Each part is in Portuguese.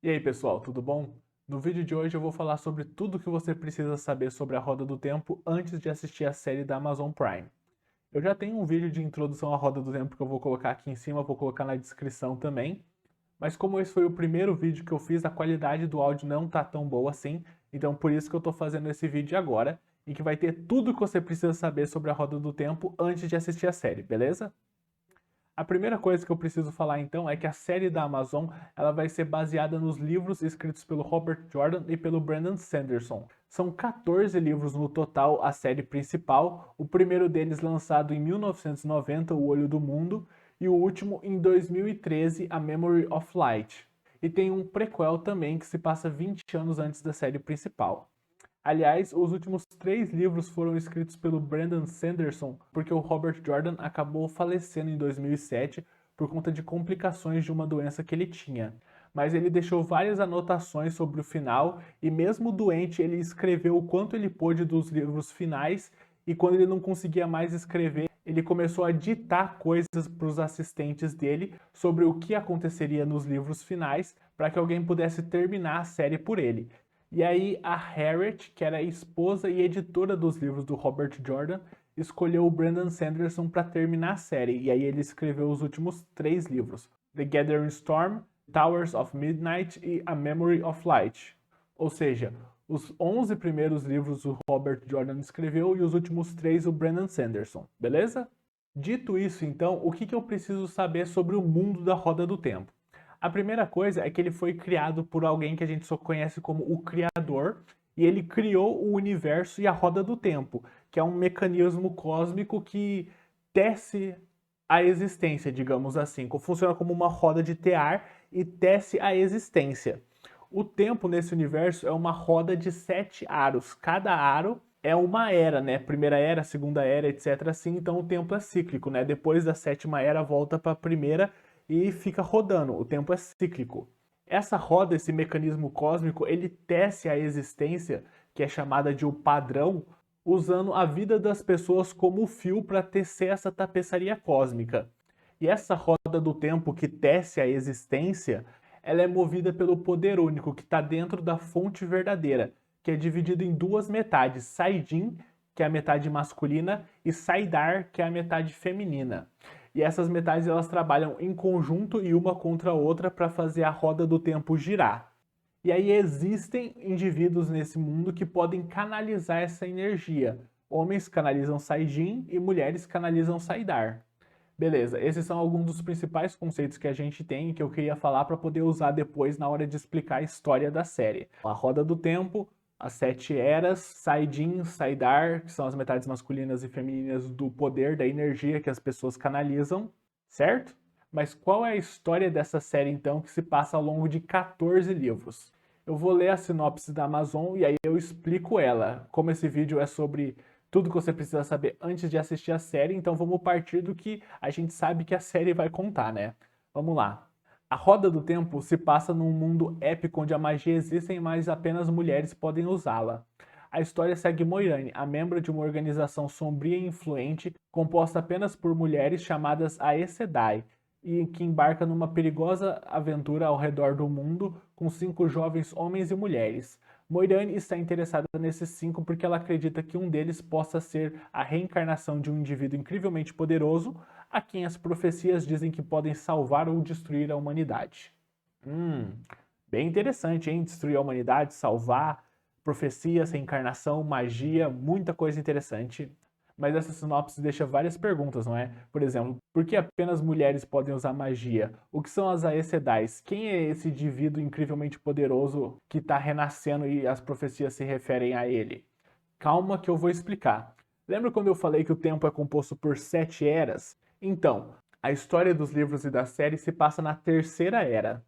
E aí pessoal, tudo bom? No vídeo de hoje eu vou falar sobre tudo o que você precisa saber sobre a Roda do Tempo antes de assistir a série da Amazon Prime. Eu já tenho um vídeo de introdução à Roda do Tempo que eu vou colocar aqui em cima, vou colocar na descrição também. Mas como esse foi o primeiro vídeo que eu fiz, a qualidade do áudio não tá tão boa assim, então por isso que eu tô fazendo esse vídeo agora, e que vai ter tudo o que você precisa saber sobre a Roda do Tempo antes de assistir a série, beleza? A primeira coisa que eu preciso falar então é que a série da Amazon ela vai ser baseada nos livros escritos pelo Robert Jordan e pelo Brandon Sanderson. São 14 livros no total a série principal, o primeiro deles lançado em 1990, O Olho do Mundo, e o último em 2013, A Memory of Light. E tem um prequel também que se passa 20 anos antes da série principal. Aliás, os últimos 3 livros foram escritos pelo Brandon Sanderson, porque o Robert Jordan acabou falecendo em 2007 por conta de complicações de uma doença que ele tinha. Mas ele deixou várias anotações sobre o final e mesmo doente ele escreveu o quanto ele pôde dos livros finais e quando ele não conseguia mais escrever, ele começou a ditar coisas para os assistentes dele sobre o que aconteceria nos livros finais para que alguém pudesse terminar a série por ele. E aí a Harriet, que era a esposa e editora dos livros do Robert Jordan, escolheu o Brandon Sanderson para terminar a série. E aí ele escreveu os últimos 3 livros: The Gathering Storm, Towers of Midnight e A Memory of Light. Ou seja, os 11 primeiros livros o Robert Jordan escreveu e os últimos 3 o Brandon Sanderson, beleza? Dito isso, então, o que eu preciso saber sobre o mundo da Roda do Tempo? A primeira coisa é que ele foi criado por alguém que a gente só conhece como o Criador, e ele criou o universo e a Roda do Tempo, que é um mecanismo cósmico que tece a existência, digamos assim. Funciona como uma roda de tear e tece a existência. O tempo nesse universo é uma roda de 7 aros. Cada aro é uma era, né? Primeira era, segunda era, etc. Assim, então o tempo é cíclico, né? Depois da sétima era volta para a primeira e fica rodando. O tempo é cíclico. Essa roda, esse mecanismo cósmico, ele tece a existência, que é chamada de o padrão, usando a vida das pessoas como fio para tecer essa tapeçaria cósmica. E essa roda do tempo que tece a existência, ela é movida pelo poder único que está dentro da fonte verdadeira, que é dividido em 2 metades, Saidin, que é a metade masculina, e Saidar, que é a metade feminina. E essas metades elas trabalham em conjunto e uma contra a outra para fazer a roda do tempo girar. E aí existem indivíduos nesse mundo que podem canalizar essa energia. Homens canalizam Saijin e mulheres canalizam Saidar. Beleza, esses são alguns dos principais conceitos que a gente tem e que eu queria falar para poder usar depois na hora de explicar a história da série. A roda do tempo, as 7 eras, Saijin, Saidar, que são as metades masculinas e femininas do poder, da energia que as pessoas canalizam, certo? Mas qual é a história dessa série então que se passa ao longo de 14 livros? Eu vou ler a sinopse da Amazon e aí eu explico ela. Como esse vídeo é sobre tudo que você precisa saber antes de assistir a série, então vamos partir do que a gente sabe que a série vai contar, né? Vamos lá. A Roda do Tempo se passa num mundo épico onde a magia existe, mas apenas mulheres podem usá-la. A história segue Moiraine, a membro de uma organização sombria e influente, composta apenas por mulheres chamadas Aes Sedai, e que embarca numa perigosa aventura ao redor do mundo com 5 jovens homens e mulheres. Moiraine está interessada nesses 5 porque ela acredita que um deles possa ser a reencarnação de um indivíduo incrivelmente poderoso, a quem as profecias dizem que podem salvar ou destruir a humanidade. Hum, bem interessante, hein? Destruir a humanidade, salvar, profecias, reencarnação, magia, muita coisa interessante. Mas essa sinopse deixa várias perguntas, não é? Por exemplo, por que apenas mulheres podem usar magia? O que são as Aes Sedai? Quem é esse indivíduo incrivelmente poderoso que está renascendo e as profecias se referem a ele? Calma que eu vou explicar. Lembra quando eu falei que o tempo é composto por 7 eras? Então, a história dos livros e da série se passa na terceira era.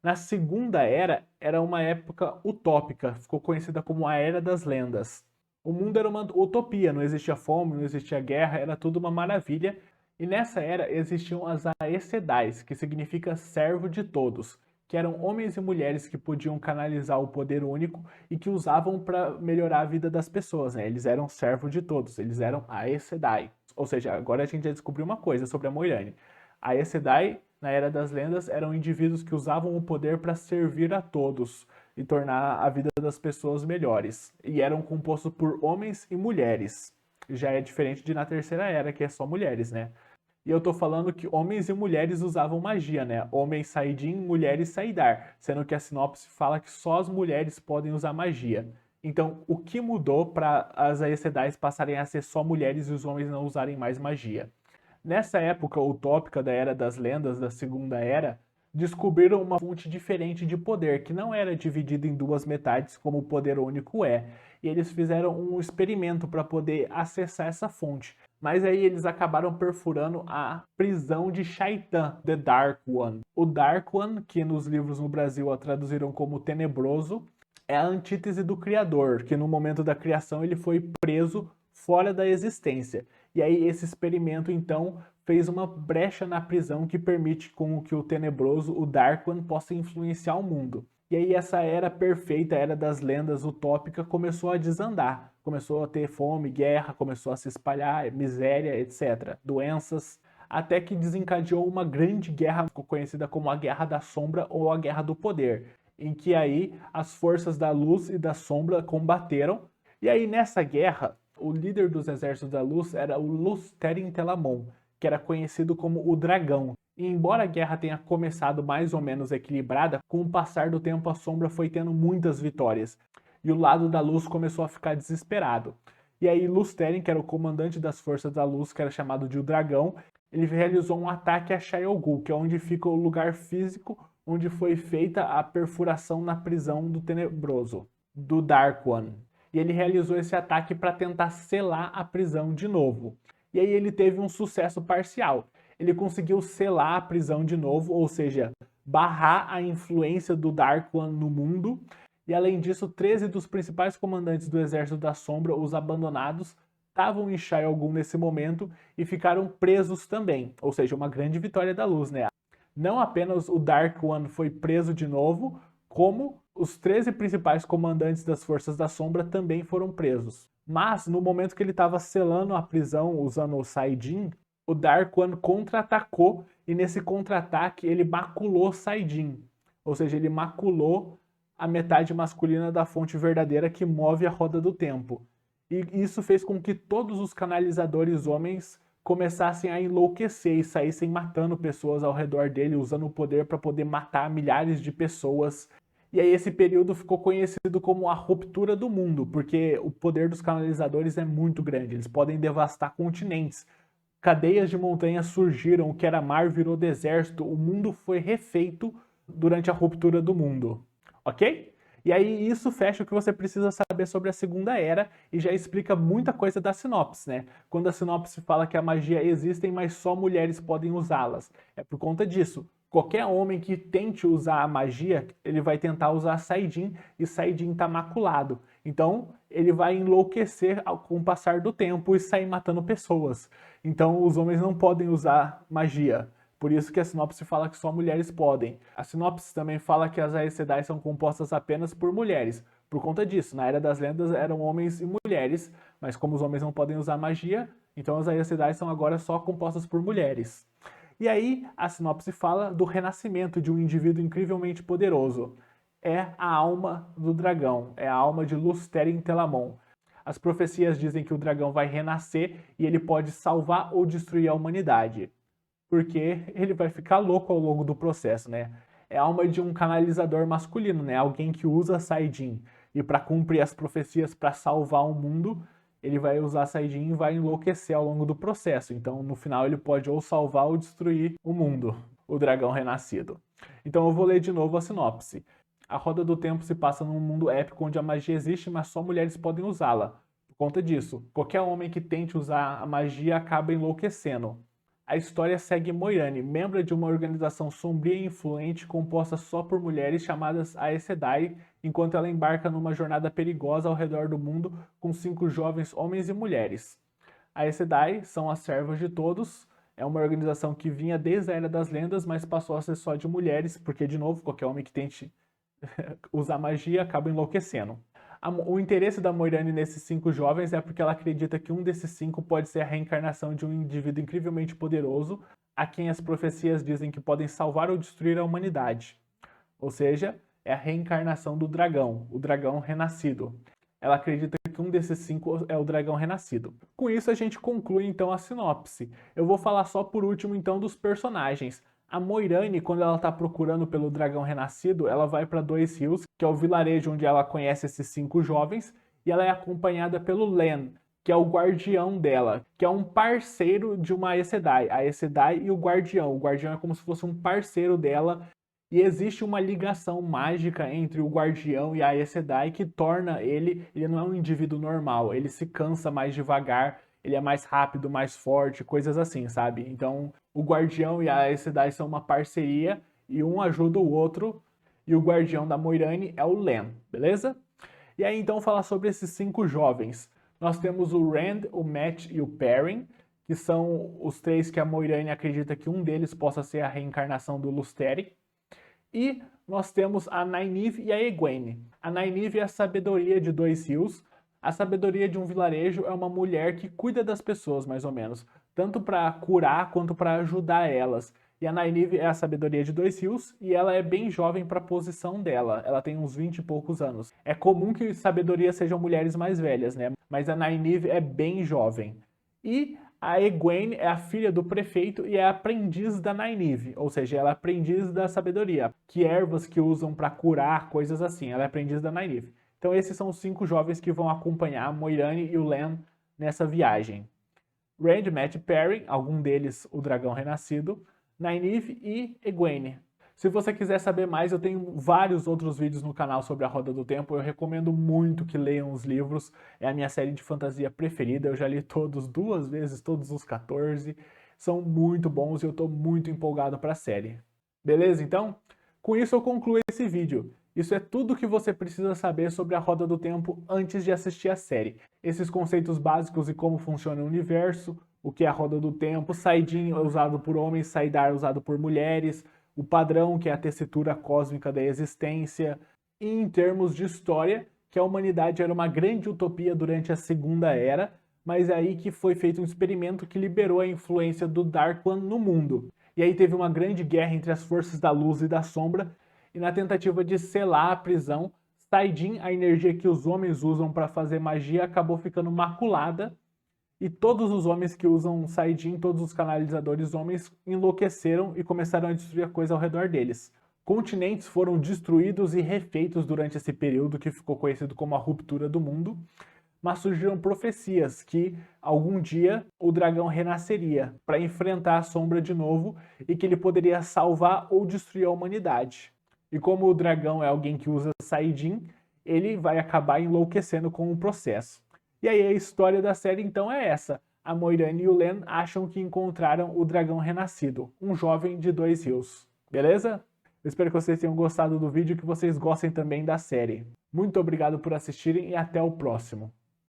Na segunda era uma época utópica, ficou conhecida como a Era das Lendas. O mundo era uma utopia, não existia fome, não existia guerra, era tudo uma maravilha. E nessa era existiam as Aes Sedai, que significa servo de todos, que eram homens e mulheres que podiam canalizar o poder único e que usavam para melhorar a vida das pessoas, né? Eles eram servo de todos, eles eram Aes Sedai. Ou seja, agora a gente já descobriu uma coisa sobre a Moiraine. A Aes Sedai na Era das Lendas, eram indivíduos que usavam o poder para servir a todos e tornar a vida das pessoas melhores. E eram compostos por homens e mulheres. Já é diferente de na Terceira Era, que é só mulheres, né? E eu tô falando que homens e mulheres usavam magia, né? Homens Saidin, mulheres Saidar, sendo que a sinopse fala que só as mulheres podem usar magia. Então, o que mudou para as Aes Sedai passarem a ser só mulheres e os homens não usarem mais magia? Nessa época utópica da Era das Lendas, da Segunda Era, descobriram uma fonte diferente de poder, que não era dividida em duas metades como o poder único é. E eles fizeram um experimento para poder acessar essa fonte. Mas aí eles acabaram perfurando a prisão de Shaitan, The Dark One. O Dark One, que nos livros no Brasil a traduziram como Tenebroso, é a antítese do Criador, que no momento da criação ele foi preso fora da existência. E aí esse experimento então fez uma brecha na prisão que permite com que o Tenebroso, o Dark One, possa influenciar o mundo. E aí essa era perfeita, a era das lendas utópica, começou a desandar. Começou a ter fome, guerra, começou a se espalhar, miséria, etc. Doenças, até que desencadeou uma grande guerra conhecida como a Guerra da Sombra ou a Guerra do Poder, em que aí as forças da luz e da sombra combateram. E aí nessa guerra, o líder dos exércitos da luz era o Lusteren Telamon, que era conhecido como o Dragão. E embora a guerra tenha começado mais ou menos equilibrada, com o passar do tempo a sombra foi tendo muitas vitórias. E o lado da luz começou a ficar desesperado. E aí Lusteren, que era o comandante das forças da luz, que era chamado de o Dragão, ele realizou um ataque a Shayol Ghul, que é onde fica o lugar físico onde foi feita a perfuração na prisão do Tenebroso, do Dark One. E ele realizou esse ataque para tentar selar a prisão de novo. E aí ele teve um sucesso parcial. Ele conseguiu selar a prisão de novo, ou seja, barrar a influência do Dark One no mundo. E além disso, 13 dos principais comandantes do Exército da Sombra, os abandonados, estavam em Shayol Ghul nesse momento e ficaram presos também. Ou seja, uma grande vitória da luz, né? Não apenas o Dark One foi preso de novo, como os 13 principais comandantes das Forças da Sombra também foram presos. Mas, no momento que ele estava selando a prisão usando o Saidin, o Dark One contra-atacou e nesse contra-ataque ele maculou Saidin. Ou seja, ele maculou a metade masculina da fonte verdadeira que move a roda do tempo. E isso fez com que todos os canalizadores homens começassem a enlouquecer e saíssem matando pessoas ao redor dele, usando o poder para poder matar milhares de pessoas. E aí esse período ficou conhecido como a ruptura do mundo, porque o poder dos canalizadores é muito grande, eles podem devastar continentes. Cadeias de montanhas surgiram, o que era mar virou deserto, o mundo foi refeito durante a ruptura do mundo, ok? E aí isso fecha o que você precisa saber sobre a Segunda Era e já explica muita coisa da sinopse, né? Quando a sinopse fala que a magia existe, mas só mulheres podem usá-las. É por conta disso. Qualquer homem que tente usar a magia, ele vai tentar usar Saidin e Saidin tá maculado. Então, ele vai enlouquecer com o passar do tempo e sair matando pessoas. Então, os homens não podem usar magia. Por isso que a sinopse fala que só mulheres podem. A sinopse também fala que as Aes Sedai são compostas apenas por mulheres. Por conta disso, na Era das Lendas eram homens e mulheres, mas como os homens não podem usar magia, então as Aes Sedai são agora só compostas por mulheres. E aí a sinopse fala do renascimento de um indivíduo incrivelmente poderoso. É a alma do dragão, é a alma de Lusteren Telamon. As profecias dizem que o dragão vai renascer e ele pode salvar ou destruir a humanidade. Porque ele vai ficar louco ao longo do processo, né? É a alma de um canalizador masculino, né? Alguém que usa Saidin. E para cumprir as profecias para salvar o mundo, ele vai usar Saidin e vai enlouquecer ao longo do processo. Então, no final, ele pode ou salvar ou destruir o mundo, o dragão renascido. Então, eu vou ler de novo a sinopse. A Roda do Tempo se passa num mundo épico onde a magia existe, mas só mulheres podem usá-la. Por conta disso, qualquer homem que tente usar a magia acaba enlouquecendo. A história segue Moiraine, membro de uma organização sombria e influente composta só por mulheres chamadas Aes Sedai, enquanto ela embarca numa jornada perigosa ao redor do mundo com 5 jovens homens e mulheres. Aes Sedai são as servas de todos, é uma organização que vinha desde a Era das Lendas, mas passou a ser só de mulheres, porque, de novo, qualquer homem que tente usar magia acaba enlouquecendo. O interesse da Moiraine nesses 5 jovens é porque ela acredita que um desses 5 pode ser a reencarnação de um indivíduo incrivelmente poderoso, a quem as profecias dizem que podem salvar ou destruir a humanidade. Ou seja, é a reencarnação do dragão, o dragão renascido. Ela acredita que um desses 5 é o dragão renascido. Com isso, a gente conclui então a sinopse. Eu vou falar só por último então dos personagens. A Moiraine, quando ela está procurando pelo dragão renascido, ela vai para Dois Rios, que é o vilarejo onde ela conhece esses 5 jovens, e ela é acompanhada pelo Len, que é o guardião dela, que é um parceiro de uma Aes Sedai. A Aes Sedai e o guardião. O guardião é como se fosse um parceiro dela, e existe uma ligação mágica entre o guardião e a Aes Sedai que torna ele não é um indivíduo normal, ele se cansa mais devagar, ele é mais rápido, mais forte, coisas assim, sabe? Então, o guardião e a Aes Sedai são uma parceria e um ajuda o outro, e o guardião da Moiraine é o Len, beleza? E aí então falar sobre esses 5 jovens. Nós temos o Rand, o Mat e o Perrin, que são os 3 que a Moiraine acredita que um deles possa ser a reencarnação do Lusteri. E nós temos a Nynaeve e a Egwene. A Nynaeve é a sabedoria de Dois Rios. A sabedoria de um vilarejo é uma mulher que cuida das pessoas, mais ou menos, tanto para curar quanto para ajudar elas. E a Nynaeve é a sabedoria de Dois Rios e ela é bem jovem para a posição dela. Ela tem uns 20 e poucos anos. É comum que sabedoria sejam mulheres mais velhas, né? Mas a Nynaeve é bem jovem. E a Egwene é a filha do prefeito e é aprendiz da Nynaeve, ou seja, ela é aprendiz da sabedoria, que ervas que usam para curar, coisas assim, ela é aprendiz da Nynaeve. Então esses são os 5 jovens que vão acompanhar a Moiraine e o Len nessa viagem. Rand, Mat e Perrin, algum deles o dragão renascido, Nynaeve e Egwene. Se você quiser saber mais, eu tenho vários outros vídeos no canal sobre a Roda do Tempo. Eu recomendo muito que leiam os livros. É a minha série de fantasia preferida. Eu já li todos 2 vezes, todos os 14. São muito bons e eu estou muito empolgado para a série. Beleza, então? Com isso eu concluo esse vídeo. Isso é tudo que você precisa saber sobre a Roda do Tempo antes de assistir a série. Esses conceitos básicos e como funciona o universo, o que é a Roda do Tempo, Saidin é usado por homens, Saidar é usado por mulheres, o padrão, que é a tessitura cósmica da existência, e em termos de história, que a humanidade era uma grande utopia durante a Segunda Era, mas é aí que foi feito um experimento que liberou a influência do Dark One no mundo. E aí teve uma grande guerra entre as forças da luz e da sombra, e na tentativa de selar a prisão, Saidin, a energia que os homens usam para fazer magia, acabou ficando maculada, e todos os homens que usam Saidin, todos os canalizadores homens, enlouqueceram e começaram a destruir a coisa ao redor deles. Continentes foram destruídos e refeitos durante esse período que ficou conhecido como a ruptura do mundo, mas surgiram profecias que algum dia o dragão renasceria para enfrentar a sombra de novo e que ele poderia salvar ou destruir a humanidade. E como o dragão é alguém que usa Saidin, ele vai acabar enlouquecendo com o processo. E aí a história da série então é essa. A Moiraine e o Len acham que encontraram o dragão renascido, um jovem de Dois Rios. Beleza? Eu espero que vocês tenham gostado do vídeo e que vocês gostem também da série. Muito obrigado por assistirem e até o próximo.